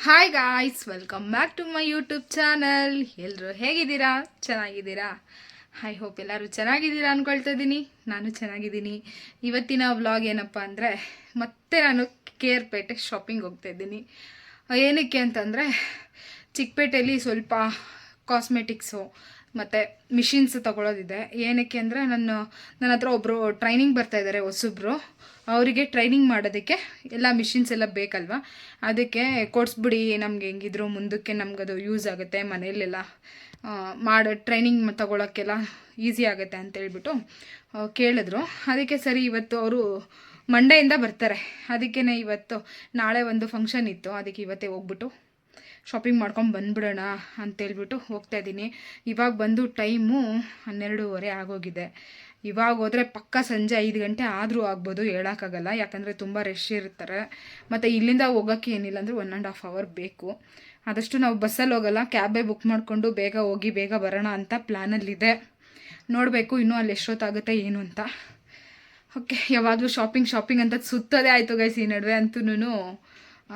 Hi guys, welcome back to my YouTube channel. ಎಲ್ಲರೂ ಹೇಗಿದ್ದೀರಾ? ಚೆನ್ನಾಗಿದ್ದೀರಾ? ಐ ಹೋಪ್ ಎಲ್ಲರೂ ಚೆನ್ನಾಗಿದ್ದೀರಾ ಅಂದ್ಕೊಳ್ತಾ ಇದ್ದೀನಿ. ನಾನು ಚೆನ್ನಾಗಿದ್ದೀನಿ. ಇವತ್ತಿನ ವ್ಲಾಗ್ ಏನಪ್ಪ ಅಂದರೆ, ಮತ್ತೆ ನಾನು ಕೇರ್ಪೇಟೆ ಶಾಪಿಂಗ್ ಹೋಗ್ತಾ ಇದ್ದೀನಿ. ಏನಕ್ಕೆ ಅಂತಂದರೆ, ಚಿಕ್ಕಪೇಟೆಯಲ್ಲಿ ಸ್ವಲ್ಪ ಕಾಸ್ಮೆಟಿಕ್ಸು ಮತ್ತು ಮಿಷಿನ್ಸ್ ತೊಗೊಳೋದಿದೆ. ಏನಕ್ಕೆ ಅಂದರೆ, ನನ್ನ ಹತ್ರ ಒಬ್ಬರು ಟ್ರೈನಿಂಗ್ ಬರ್ತಾಯಿದ್ದಾರೆ, ಹೊಸಬ್ರು. ಅವರಿಗೆ ಟ್ರೈನಿಂಗ್ ಮಾಡೋದಕ್ಕೆ ಎಲ್ಲ ಮಿಷಿನ್ಸ್ ಎಲ್ಲ ಬೇಕಲ್ವ, ಅದಕ್ಕೆ ಕೊಡಿಸ್ಬಿಡಿ, ನಮ್ಗೆ ಹೆಂಗಿದ್ರು ಮುಂದಕ್ಕೆ ನಮಗದು ಯೂಸ್ ಆಗುತ್ತೆ, ಮನೆಯಲ್ಲೆಲ್ಲ ಟ್ರೈನಿಂಗ್ ತೊಗೊಳಕ್ಕೆಲ್ಲ ಈಸಿ ಆಗುತ್ತೆ ಅಂತೇಳ್ಬಿಟ್ಟು ಕೇಳಿದ್ರು. ಅದಕ್ಕೆ ಸರಿ, ಇವತ್ತು ಅವರು ಮಂಡೆಯಿಂದ ಬರ್ತಾರೆ. ಅದಕ್ಕೇ ಇವತ್ತು ನಾಳೆ ಒಂದು ಫಂಕ್ಷನ್ ಇತ್ತು, ಅದಕ್ಕೆ ಇವತ್ತೇ ಹೋಗ್ಬಿಟ್ಟು ಶಾಪಿಂಗ್ ಮಾಡ್ಕೊಂಡು ಬಂದುಬಿಡೋಣ ಅಂತೇಳ್ಬಿಟ್ಟು ಹೋಗ್ತಾಯಿದ್ದೀನಿ. ಇವಾಗ ಬಂದು ಟೈಮು 12:30 ಆಗೋಗಿದೆ. ಇವಾಗ ಹೋದರೆ ಪಕ್ಕ ಸಂಜೆ 5 ಗಂಟೆ ಆದರೂ ಆಗ್ಬೋದು, ಹೇಳೋಕ್ಕಾಗಲ್ಲ. ಯಾಕಂದರೆ ತುಂಬ ರಶ್ ಇರ್ತಾರೆ. ಮತ್ತು ಇಲ್ಲಿಂದ ಹೋಗೋಕ್ಕೆ ಏನಿಲ್ಲ ಅಂದರೆ 1.5 ಅವರ್ ಬೇಕು. ಆದಷ್ಟು ನಾವು ಬಸ್ಸಲ್ಲಿ ಹೋಗಲ್ಲ, ಕ್ಯಾಬೇ ಬುಕ್ ಮಾಡಿಕೊಂಡು ಬೇಗ ಹೋಗಿ ಬೇಗ ಬರೋಣ ಅಂತ ಪ್ಲ್ಯಾನಲ್ಲಿದೆ. ನೋಡಬೇಕು ಇನ್ನೂ ಅಲ್ಲಿ ಎಷ್ಟೊತ್ತಾಗುತ್ತೆ ಏನು ಅಂತ. ಓಕೆ, ಯಾವಾಗಲೂ ಶಾಪಿಂಗ್ ಅಂತ ಸುತ್ತೋದೇ ಆಯಿತು ಗೈಸ್. ಈ ನಡುವೆ ಅಂತೂ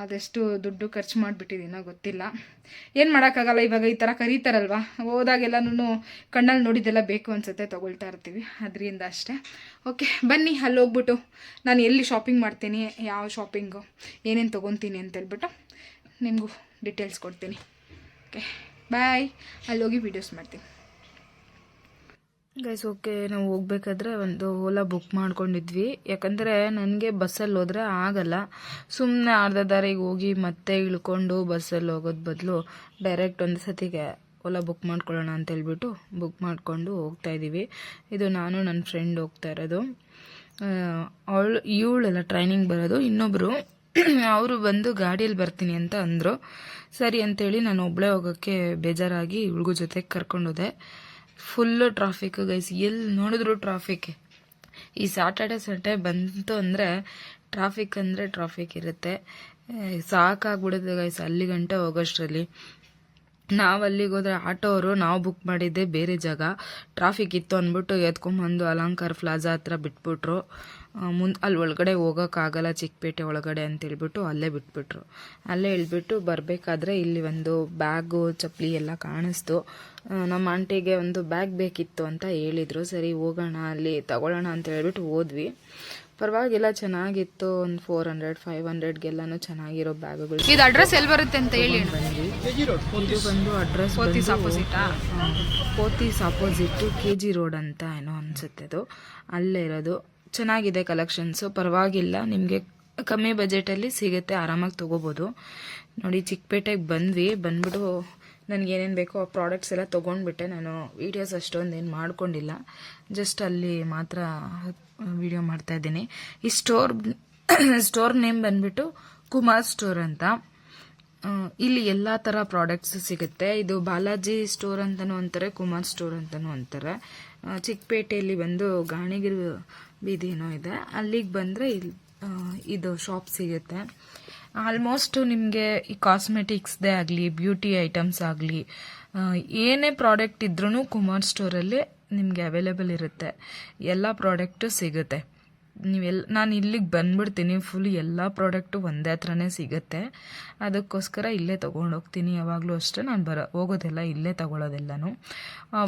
ಅದೆಷ್ಟು ದುಡ್ಡು ಖರ್ಚು ಮಾಡಿಬಿಟ್ಟಿದ್ದೀನೋ ಗೊತ್ತಿಲ್ಲ. ಏನು ಮಾಡೋಕ್ಕಾಗಲ್ಲ. ಇವಾಗ ಈ ಥರ ಕರೀತಾರಲ್ವ, ಹೋದಾಗೆಲ್ಲನೂ ಕಣ್ಣಲ್ಲಿ ನೋಡಿದ್ದೆಲ್ಲ ಬೇಕು ಅನಿಸುತ್ತೆ, ತೊಗೊಳ್ತಾ ಇರ್ತೀವಿ, ಅದರಿಂದ ಅಷ್ಟೇ. ಓಕೆ ಬನ್ನಿ, ಅಲ್ಲಿ ಹೋಗ್ಬಿಟ್ಟು ನಾನು ಎಲ್ಲಿ ಶಾಪಿಂಗ್ ಮಾಡ್ತೀನಿ, ಯಾವ ಶಾಪಿಂಗು, ಏನೇನು ತೊಗೊತೀನಿ ಅಂತೇಳ್ಬಿಟ್ಟು ನಿಮಗೂ ಡೀಟೇಲ್ಸ್ ಕೊಡ್ತೀನಿ. ಓಕೆ ಬಾಯ್, ಅಲ್ಲಿ ಹೋಗಿ ವೀಡಿಯೋಸ್ ಮಾಡ್ತೀನಿ ಗೈಸ್. ಓಕೆ, ನಾವು ಹೋಗ್ಬೇಕಾದ್ರೆ ಒಂದು ಓಲಾ ಬುಕ್ ಮಾಡ್ಕೊಂಡಿದ್ವಿ. ಯಾಕಂದರೆ ನನಗೆ ಬಸ್ಸಲ್ಲಿ ಹೋದರೆ ಆಗಲ್ಲ. ಸುಮ್ಮನೆ ಅರ್ಧ ದಾರಿಗೆ ಹೋಗಿ ಮತ್ತೆ ಇಳ್ಕೊಂಡು ಬಸ್ಸಲ್ಲಿ ಹೋಗೋದು ಬದಲು ಡೈರೆಕ್ಟ್ ಒಂದು ಸತಿಗೆ ಓಲಾ ಬುಕ್ ಮಾಡ್ಕೊಳ್ಳೋಣ ಅಂತೇಳ್ಬಿಟ್ಟು ಬುಕ್ ಮಾಡಿಕೊಂಡು ಹೋಗ್ತಾಯಿದ್ದೀವಿ. ಇದು ನಾನು ನನ್ನ ಫ್ರೆಂಡ್ ಹೋಗ್ತಾ ಇರೋದು. ಇವಳೆಲ್ಲ ಟ್ರೈನಿಂಗ್ ಬರೋದು. ಇನ್ನೊಬ್ಬರು ಅವರು ಬಂದು ಗಾಡಿಯಲ್ಲಿ ಬರ್ತೀನಿ ಅಂತ ಅಂದರು. ಸರಿ ಅಂತೇಳಿ ನಾನು ಒಬ್ಬಳೇ ಹೋಗೋಕ್ಕೆ ಬೇಜಾರಾಗಿ ಇವಳಿಗೂ ಜೊತೆಗೆ ಕರ್ಕೊಂಡೋದೆ. ಫುಲ್ಲು ಟ್ರಾಫಿಕ್ ಗೈಸ್, ಎಲ್ಲಿ ನೋಡಿದ್ರು ಟ್ರಾಫಿಕ್. ಈ ಸ್ಯಾಟರ್ಡೆ ಸಂಡೇ ಬಂತು ಅಂದರೆ ಟ್ರಾಫಿಕ್ ಇರುತ್ತೆ. ಸಾಕಾಗ್ಬಿಡುತ್ತೆ ಗೈಸ್. ಅಲ್ಲಿ ಗಂಟೆ ಹೋಗೋಷ್ಟರಲ್ಲಿ ನಾವು ಅಲ್ಲಿಗೆ ಹೋದರೆ ಆಟೋವರು ನಾವು ಬುಕ್ ಮಾಡಿದ್ದೆ ಬೇರೆ ಜಾಗ, ಟ್ರಾಫಿಕ್ ಇತ್ತು ಅಂದ್ಬಿಟ್ಟು ಎತ್ಕೊಂಬಂದು ಅಲಂಕಾರ ಪ್ಲಾಜಾ ಹತ್ರ ಬಿಟ್ಬಿಟ್ರು. ಅಲ್ಲಿ ಒಳಗಡೆ ಹೋಗೋಕ್ಕಾಗಲ್ಲ ಚಿಕ್ಕಪೇಟೆ ಒಳಗಡೆ ಅಂತೇಳ್ಬಿಟ್ಟು ಅಲ್ಲೇ ಬಿಟ್ಬಿಟ್ರು. ಅಲ್ಲೇ ಇಳ್ಬಿಟ್ಟು ಬರಬೇಕಾದ್ರೆ ಇಲ್ಲಿ ಒಂದು ಬ್ಯಾಗು ಚಪ್ಪಲಿ ಎಲ್ಲ ಕಾಣಿಸ್ತು. ನಮ್ಮ ಆಂಟಿಗೆ ಒಂದು ಬ್ಯಾಗ್ ಬೇಕಿತ್ತು ಅಂತ ಹೇಳಿದರು. ಸರಿ ಹೋಗೋಣ, ಅಲ್ಲಿ ತಗೊಳ್ಳೋಣ ಅಂತ ಹೇಳ್ಬಿಟ್ಟು ಹೋದ್ವಿ. ಪರವಾಗಿಲ್ಲ, ಚೆನ್ನಾಗಿತ್ತು. ಒಂದು 400-500ಗೆಲ್ಲನೂ ಚೆನ್ನಾಗಿರೋ ಬ್ಯಾಗುಗಳು. ಇದು ಅಡ್ರೆಸ್ ಎಲ್ಲಿ ಬರುತ್ತೆ ಅಂತ ಹೇಳಿ ಬಂದ್ವಿ. ಇದು ಬಂದು address Pothys opposite KG road ಅಂತ ಏನೋ ಅನಿಸುತ್ತೆ, ಅದು ಅಲ್ಲೇ ಇರೋದು. ಚೆನ್ನಾಗಿದೆ ಕಲೆಕ್ಷನ್ಸು, ಪರವಾಗಿಲ್ಲ. ನಿಮಗೆ ಕಮ್ಮಿ ಬಜೆಟಲ್ಲಿ ಸಿಗುತ್ತೆ, ಆರಾಮಾಗಿ ತೊಗೋಬೋದು. ನೋಡಿ, ಚಿಕ್ಕಪೇಟೆಗೆ ಬಂದ್ಬಿಟ್ಟು ನನಗೇನೇನು ಬೇಕೋ ಆ ಪ್ರಾಡಕ್ಟ್ಸ್ ಎಲ್ಲ ತೊಗೊಂಡ್ಬಿಟ್ಟೆ. ನಾನು ವೀಡಿಯೋಸ್ ಅಷ್ಟೊಂದು ಏನು ಮಾಡ್ಕೊಂಡಿಲ್ಲ, ಜಸ್ಟ್ ಅಲ್ಲಿ ಮಾತ್ರ ವಿಡಿಯೋ ಮಾಡ್ತಾಯಿದ್ದೀನಿ. ಈ ಸ್ಟೋರ್ ನೇಮ್ ಬಂದ್ಬಿಟ್ಟು ಕುಮಾರ್ ಸ್ಟೋರ್ ಅಂತ. ಇಲ್ಲಿ ಎಲ್ಲ ಥರ ಪ್ರಾಡಕ್ಟ್ಸ್ ಸಿಗುತ್ತೆ. ಇದು ಬಾಲಾಜಿ ಸ್ಟೋರ್ ಅಂತಲೂ ಅಂತಾರೆ, ಕುಮಾರ್ ಸ್ಟೋರ್ ಅಂತಲೂ ಅಂತಾರೆ. ಚಿಕ್ಕಪೇಟೆಯಲ್ಲಿ ಬಂದು ಗಾಣಿಗಿರಿ ಬೀದಿ ಏನೋ ಇದೆ, ಅಲ್ಲಿಗೆ ಬಂದರೆ ಇದು ಶಾಪ್ ಸಿಗುತ್ತೆ. ಆಲ್ಮೋಸ್ಟ್ ನಿಮಗೆ ಈ ಕಾಸ್ಮೆಟಿಕ್ಸ್ದೇ ಆಗಲಿ, ಬ್ಯೂಟಿ ಐಟಮ್ಸ್ ಆಗಲಿ, ಏನೇ ಪ್ರಾಡಕ್ಟ್ ಇದ್ರೂ ಕುಮಾರ್ ಸ್ಟೋರಲ್ಲಿ ನಿಮಗೆ ಅವೈಲೇಬಲ್ ಇರುತ್ತೆ. ಎಲ್ಲ ಪ್ರಾಡಕ್ಟು ಸಿಗುತ್ತೆ. ನಾನು ಇಲ್ಲಿಗೆ ಬಂದ್ಬಿಡ್ತೀನಿ, ಫುಲ್ ಎಲ್ಲ ಪ್ರಾಡಕ್ಟು ಒಂದೇ ಹತ್ರನೇ ಸಿಗುತ್ತೆ. ಅದಕ್ಕೋಸ್ಕರ ಇಲ್ಲೇ ತೊಗೊಂಡೋಗ್ತೀನಿ ಯಾವಾಗಲೂ ಅಷ್ಟೇ. ನಾನು ಹೋಗೋದೆಲ್ಲ ಇಲ್ಲೇ ತೊಗೊಳೋದೆಲ್ಲನೂ.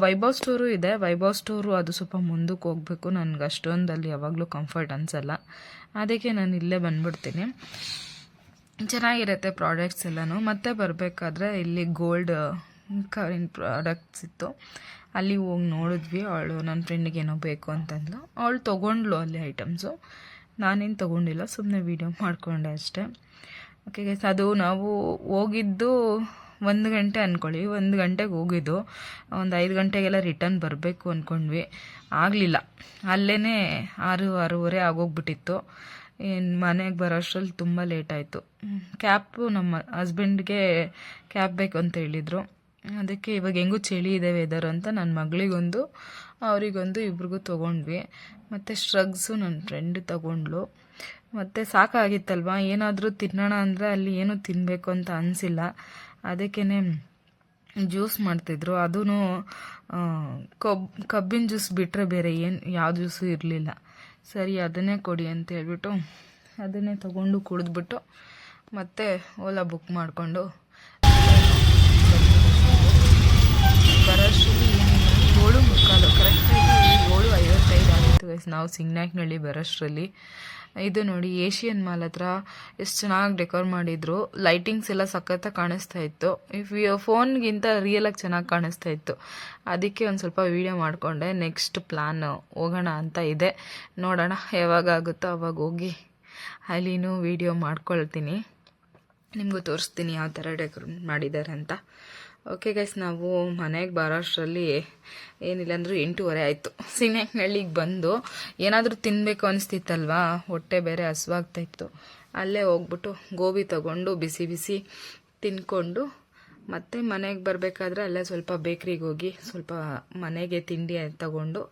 ವೈಭವ್ ಸ್ಟೋರು ಇದೆ. ವೈಭವ್ ಸ್ಟೋರು ಅದು ಸ್ವಲ್ಪ ಮುಂದಕ್ಕೆ ಹೋಗಬೇಕು. ನನಗೆ ಅಷ್ಟೊಂದು ಅಲ್ಲಿ ಯಾವಾಗಲೂ ಕಂಫರ್ಟ್ ಅನಿಸಲ್ಲ, ಅದಕ್ಕೆ ನಾನು ಇಲ್ಲೇ ಬಂದ್ಬಿಡ್ತೀನಿ. ಚೆನ್ನಾಗಿರುತ್ತೆ ಪ್ರಾಡಕ್ಟ್ಸ್ ಎಲ್ಲನೂ. ಮತ್ತೆ ಬರಬೇಕಾದ್ರೆ ಇಲ್ಲಿ ಗೋಲ್ಡ್ ಕವರಿನ ಪ್ರಾಡಕ್ಟ್ಸ್ ಇತ್ತು, ಅಲ್ಲಿ ಹೋಗಿ ನೋಡಿದ್ವಿ. ಅವಳು ನನ್ನ ಫ್ರೆಂಡಿಗೆ ಏನೋ ಬೇಕು ಅಂತಂದ್ಲು, ಅವಳು ತೊಗೊಂಡ್ಲು ಅಲ್ಲಿ ಐಟಮ್ಸು. ನಾನೇನು ತೊಗೊಂಡಿಲ್ಲ, ಸುಮ್ಮನೆ ವೀಡಿಯೋ ಮಾಡಿಕೊಂಡೆ ಅಷ್ಟೇ. ಓಕೆ ಗೈಸ್, ಅದು ನಾವು ಹೋಗಿದ್ದು 1 ಗಂಟೆ ಅಂದ್ಕೊಳ್ಳಿ. 1 ಗಂಟೆಗೆ ಹೋಗಿದ್ದು, ಒಂದು 5 ಗಂಟೆಗೆಲ್ಲ ರಿಟರ್ನ್ ಬರಬೇಕು ಅಂದ್ಕೊಂಡ್ವಿ. ಆಗಲಿಲ್ಲ, ಅಲ್ಲೇ 6-6:30 ಆಗೋಗ್ಬಿಟ್ಟಿತ್ತು. ಮನೆಗೆ ಬರೋಷ್ಟರಲ್ಲಿ ತುಂಬ ಲೇಟ್ ಆಯಿತು. ನಮ್ಮ ಹಸ್ಬೆಂಡ್ಗೆ ಕ್ಯಾಬ್ ಬೇಕು ಅಂತ ಹೇಳಿದರು. ಅದಕ್ಕೆ ಇವಾಗ ಹೆಂಗೂ ಚಳಿ ಇದೆ ವೆದರ್ ಅಂತ ನನ್ನ ಮಗಳಿಗೊಂದು ಅವರಿಗೊಂದು ಇಬ್ರಿಗೂ ತೊಗೊಂಡ್ವಿ. ಮತ್ತು ಶ್ರಗ್ಸು ನನ್ನ ಫ್ರೆಂಡ್ ತೊಗೊಂಡ್ಲು. ಮತ್ತು ಸಾಕಾಗಿತ್ತಲ್ವ, ಏನಾದರೂ ತಿನ್ನೋಣ ಅಂದರೆ ಅಲ್ಲಿ ಏನೂ ತಿನ್ನಬೇಕು ಅಂತ ಅನಿಸಿಲ್ಲ. ಅದಕ್ಕೇ ಜ್ಯೂಸ್ ಮಾಡ್ತಿದ್ರು, ಅದೂ ಕಬ್ಬಿನ ಜ್ಯೂಸ್ ಬಿಟ್ಟರೆ ಬೇರೆ ಯಾವ ಜ್ಯೂಸು ಇರಲಿಲ್ಲ. ಸರಿ ಅದನ್ನೇ ಕೊಡಿ ಅಂತ ಹೇಳ್ಬಿಟ್ಟು ಅದನ್ನೇ ತೊಗೊಂಡು ಕುಡಿದ್ಬಿಟ್ಟು ಮತ್ತೆ ಓಲಾ ಬುಕ್ ಮಾಡಿಕೊಂಡು ಬರೋಷ್ಟರಲ್ಲಿ 7:45 ಕರೆಕ್ಟಾಗಿ 7:55 ಆಗಿತ್ತು ಗೈಸ್ ನಾವು ಸಿಂಗ್ನಾಕ್ನಳ್ಳಿ ಬರೋಷ್ಟರಲ್ಲಿ. ಇದು ನೋಡಿ ಏಷಿಯನ್ ಮಾಲ್ ಹತ್ರ ಎಷ್ಟು ಚೆನ್ನಾಗಿ ಡೆಕೋರ್ ಮಾಡಿದ್ರು. ಲೈಟಿಂಗ್ಸ್ ಎಲ್ಲ ಸಖತ್ತಾಗಿ ಕಾಣಿಸ್ತಾ ಇತ್ತು. ಫೋನ್ಗಿಂತ ರಿಯಲಾಗಿ ಚೆನ್ನಾಗಿ ಕಾಣಿಸ್ತಾ ಇತ್ತು. ಅದಕ್ಕೆ ಒಂದು ಸ್ವಲ್ಪ ವೀಡಿಯೋ ಮಾಡಿಕೊಂಡೆ. ನೆಕ್ಸ್ಟ್ ಪ್ಲ್ಯಾನ್ ಹೋಗೋಣ ಅಂತ ಇದೆ, ನೋಡೋಣ ಯಾವಾಗ ಆಗುತ್ತೋ ಅವಾಗ ಹೋಗಿ ಅಲ್ಲಿನೂ ವೀಡಿಯೋ ಮಾಡ್ಕೊಳ್ತೀನಿ, ನಿಮಗೂ ತೋರಿಸ್ತೀನಿ ಯಾವ ಥರ ಡೆಕೋರೇಟ್ ಮಾಡಿದ್ದಾರೆ ಅಂತ. ಓಕೆ ಗೈಸ್, ನಾವು ಮನೆಗೆ ಬರೋಷ್ಟರಲ್ಲಿ ಏನಿಲ್ಲ ಅಂದರೂ 8:30 ಆಯಿತು. ಸಿಂಗ್ನಾಕ್ನಳ್ಳಿಗೆ ಬಂದು ಏನಾದರೂ ತಿನ್ನಬೇಕು ಅನಿಸ್ತಿತ್ತಲ್ವಾ, ಹೊಟ್ಟೆ ಬೇರೆ ಹಸುವಾಗ್ತಾಯಿತ್ತು. ಅಲ್ಲೇ ಹೋಗ್ಬಿಟ್ಟು ಗೋಬಿ ತೊಗೊಂಡು ಬಿಸಿ ಬಿಸಿ ತಿನ್ಕೊಂಡು ಮತ್ತೆ ಮನೆಗೆ ಬರಬೇಕಾದ್ರೆ ಅಲ್ಲೇ ಸ್ವಲ್ಪ ಬೇಕ್ರಿಗೆ ಹೋಗಿ ಸ್ವಲ್ಪ ಮನೆಗೆ ತಿಂಡಿ ತಗೊಂಡು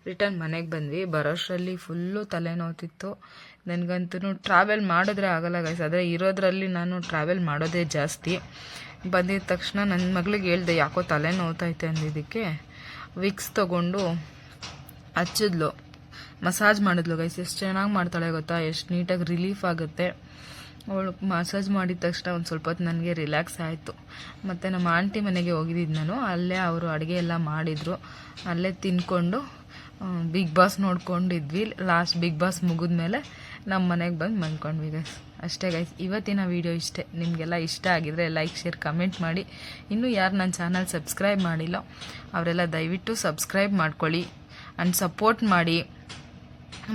ರಿಟರ್ನ್ ಮನೆಗೆ ಬಂದ್ವಿ. ಬರೋಷ್ಟರಲ್ಲಿ ಫುಲ್ಲು ತಲೆನೋವ್ತಿತ್ತು. ನನಗಂತೂ ಟ್ರಾವೆಲ್ ಮಾಡಿದ್ರೆ ಆಗಲ್ಲ ಗೈಸ್, ಆದರೆ ಇರೋದ್ರಲ್ಲಿ ನಾನು ಟ್ರಾವೆಲ್ ಮಾಡೋದೇ ಜಾಸ್ತಿ. ಬಂದಿದ ತಕ್ಷಣ ನನ್ನ ಮಗಳಿಗೆ ಹೇಳ್ದೆ ಯಾಕೋ ತಲೆ ನೋವ್ತೈತೆ ಅಂದಿದ್ದಕ್ಕೆ ವಿಕ್ಸ್ ತೊಗೊಂಡು ಹಚ್ಚಿದ್ಲು, ಮಸಾಜ್ ಮಾಡಿದ್ಲು ಗೈಸ್. ಎಷ್ಟು ಚೆನ್ನಾಗಿ ಮಾಡ್ತಾಳೆ ಗೊತ್ತಾ, ಎಷ್ಟು ನೀಟಾಗಿ ರಿಲೀಫ್ ಆಗುತ್ತೆ. ಅವಳು ಮಸಾಜ್ ಮಾಡಿದ ತಕ್ಷಣ ಒಂದು ಸ್ವಲ್ಪ ಹೊತ್ತು ನನಗೆ ರಿಲ್ಯಾಕ್ಸ್ ಆಯಿತು. ಮತ್ತು ನಮ್ಮ ಆಂಟಿ ಮನೆಗೆ ಹೋಗಿದ್ದಿದ್ದು ನಾನು, ಅಲ್ಲೇ ಅವರು ಅಡುಗೆ ಎಲ್ಲ ಮಾಡಿದರು. ಅಲ್ಲೇ ತಿನ್ಕೊಂಡು ಬಿಗ್ ಬಾಸ್ ನೋಡ್ಕೊಂಡಿದ್ವಿ. ಲಾಸ್ಟ್ ಬಿಗ್ ಬಾಸ್ ಮುಗಿದ್ಮೇಲೆ ನಮ್ಮ ಮನೆಗೆ ಬಂದು ಮಲ್ಕೊಂಡ್ವಿ ಗೈಸ್. ಅಷ್ಟೇ ಗೈಸ್, ಇವತ್ತಿನ ವೀಡಿಯೋ ಇಷ್ಟೇ. ನಿಮಗೆಲ್ಲ ಇಷ್ಟ ಆಗಿದ್ರೆ ಲೈಕ್, ಶೇರ್, ಕಮೆಂಟ್ ಮಾಡಿ. ಇನ್ನೂ ಯಾರು ನನ್ನ ಚಾನಲ್ ಸಬ್ಸ್ಕ್ರೈಬ್ ಮಾಡಿಲ್ಲ ಅವರೆಲ್ಲ ದಯವಿಟ್ಟು ಸಬ್ಸ್ಕ್ರೈಬ್ ಮಾಡ್ಕೊಳ್ಳಿ ಆ್ಯಂಡ್ ಸಪೋರ್ಟ್ ಮಾಡಿ.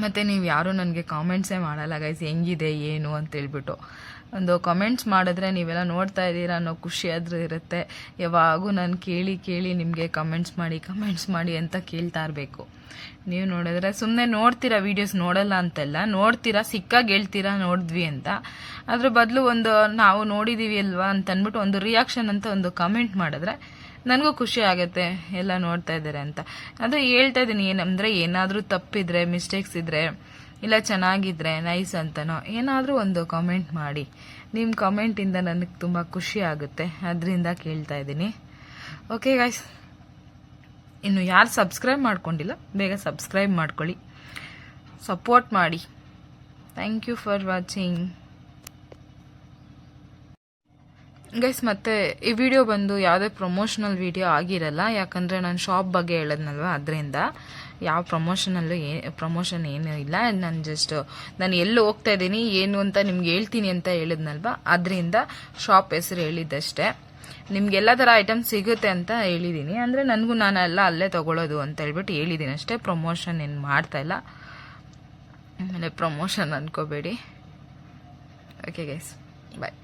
ಮತ್ತು ನೀವು ಯಾರೂ ನನಗೆ ಕಾಮೆಂಟ್ಸೇ ಮಾಡಲ್ಲ ಗೈಸ್, ಹೆಂಗಿದೆ ಏನು ಅಂತೇಳ್ಬಿಟ್ಟು. ಒಂದು ಕಾಮೆಂಟ್ಸ್ ಮಾಡಿದ್ರೆ ನೀವೆಲ್ಲ ನೋಡ್ತಾ ಇದ್ದೀರಾ ಅನ್ನೋ ಖುಷಿ ಆದರೂ ಇರುತ್ತೆ. ಯಾವಾಗೂ ನಾನು ಕೇಳಿ ನಿಮಗೆ ಕಮೆಂಟ್ಸ್ ಮಾಡಿ ಅಂತ ಕೇಳ್ತಾ ಇರಬೇಕು. ನೀವು ನೋಡಿದ್ರೆ ಸುಮ್ಮನೆ ನೋಡ್ತೀರಾ, ವೀಡಿಯೋಸ್ ನೋಡಲ್ಲ ಅಂತೆಲ್ಲ ನೋಡ್ತೀರಾ, ಸಿಕ್ಕಾಗಿ ಹೇಳ್ತೀರಾ ನೋಡಿದ್ವಿ ಅಂತ. ಅದ್ರ ಬದಲು ಒಂದು ನಾವು ನೋಡಿದ್ದೀವಿ ಅಲ್ವಾ ಅಂತ ಅಂದ್ಬಿಟ್ಟು ಒಂದು ರಿಯಾಕ್ಷನ್ ಅಂತ ಒಂದು ಕಮೆಂಟ್ ಮಾಡಿದ್ರೆ ನನಗೂ ಖುಷಿ ಆಗುತ್ತೆ, ಎಲ್ಲ ನೋಡ್ತಾ ಇದ್ದಾರೆ ಅಂತ. ಅದು ಹೇಳ್ತಾ ಇದ್ದೀನಿ. ಏನಂದರೆ ಏನಾದರೂ ತಪ್ಪಿದ್ರೆ, ಮಿಸ್ಟೇಕ್ಸ್ ಇದ್ದರೆ, ಇಲ್ಲ ಚೆನ್ನಾಗಿದ್ರೆ ನೈಸ್ ಅಂತನೋ ಏನಾದರೂ ಒಂದು ಕಾಮೆಂಟ್ ಮಾಡಿ. ನಿಮ್ಮ ಕಾಮೆಂಟಿಂದ ನನಗೆ ತುಂಬ ಖುಷಿ ಆಗುತ್ತೆ, ಅದರಿಂದ ಕೇಳ್ತಾ ಇದ್ದೀನಿ. ಓಕೆ ಗೈಸ್, ಇನ್ನು ಯಾರು ಸಬ್ಸ್ಕ್ರೈಬ್ ಮಾಡ್ಕೊಂಡಿಲ್ಲ ಬೇಗ ಸಬ್ಸ್ಕ್ರೈಬ್ ಮಾಡ್ಕೊಳ್ಳಿ, ಸಪೋರ್ಟ್ ಮಾಡಿ. Thank you for watching guys. ಮತ್ತು ಈ ವಿಡಿಯೋ ಬಂದು ಯಾವುದೇ ಪ್ರಮೋಷನಲ್ ವಿಡಿಯೋ ಆಗಿರಲ್ಲ, ಯಾಕಂದರೆ ನಾನು ಶಾಪ್ ಬಗ್ಗೆ ಹೇಳೋದ್ನಲ್ವ, ಅದರಿಂದ ಯಾವ ಪ್ರಮೋಷನ್ ಏನೂ ಇಲ್ಲ. ನಾನು ಎಲ್ಲಿ ಹೋಗ್ತಾ ಇದ್ದೀನಿ ಏನು ಅಂತ ನಿಮ್ಗೆ ಹೇಳ್ತೀನಿ ಅಂತ ಹೇಳಿದ್ನಲ್ವ, ಅದರಿಂದ ಶಾಪ್ ಹೆಸರು ಹೇಳಿದ್ದಷ್ಟೇ. ನಿಮ್ಗೆಲ್ಲ ಥರ ಐಟಮ್ಸ್ ಸಿಗುತ್ತೆ ಅಂತ ಹೇಳಿದ್ದೀನಿ, ಅಂದರೆ ನನಗೂ ನಾನೆಲ್ಲ ಅಲ್ಲೇ ತೊಗೊಳ್ಳೋದು ಅಂತ ಹೇಳ್ಬಿಟ್ಟು ಹೇಳಿದ್ದೀನಿ ಅಷ್ಟೇ. ಪ್ರಮೋಷನ್ ಏನು ಮಾಡ್ತಾಯಿಲ್ಲ, ಆಮೇಲೆ ಪ್ರಮೋಷನ್ ಅನ್ಕೋಬೇಡಿ. ಓಕೆ ಗೈಸ್, ಬಾಯ್.